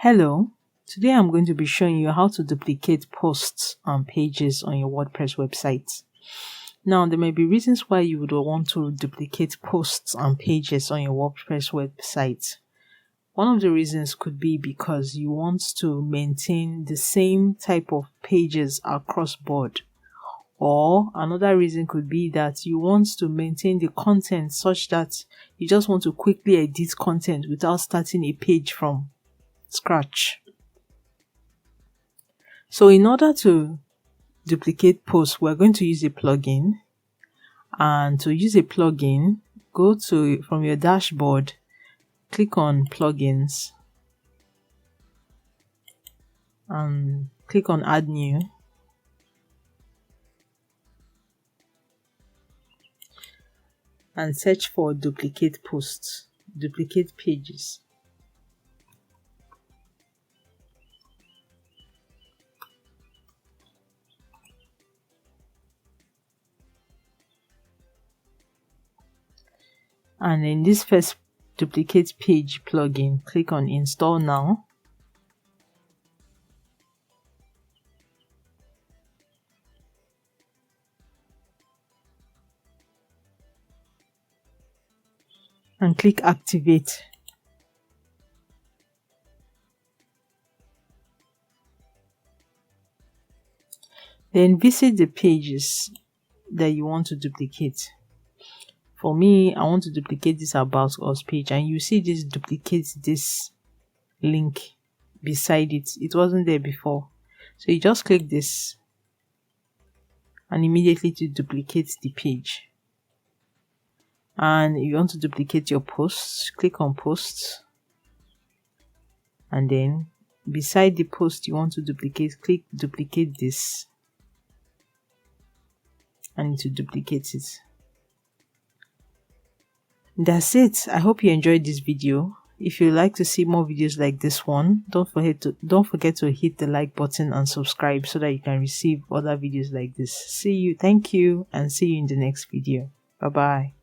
Hello, today I'm going to be showing you how to duplicate posts and pages on your WordPress website. Now, there may be reasons why you would want to duplicate posts and pages on your WordPress website. One of the reasons could be because you want to maintain the same type of pages across board. Or another reason could be that you want to maintain the content such that you just want to quickly edit content without starting a page from scratch. So in order to duplicate posts, we're going to use a plugin. And to use a plugin, go to from your dashboard, click on plugins and click on add new. And search for duplicate posts, duplicate pages. And in this first duplicate page plugin, click on install now. And click activate. Then visit the pages that you want to duplicate. For me, I want to duplicate this About Us page, and you see this duplicate this link beside it. It wasn't there before. So you just click this and immediately to duplicate the page. And if you want to duplicate your posts, click on posts. And then beside the post you want to duplicate, click duplicate this. And to duplicate it. That's it. I hope you enjoyed this video. If you'd like to see more videos like this one, don't forget to hit the like button and subscribe so that you can receive other videos like this. Thank you, and see you in the next video. Bye bye.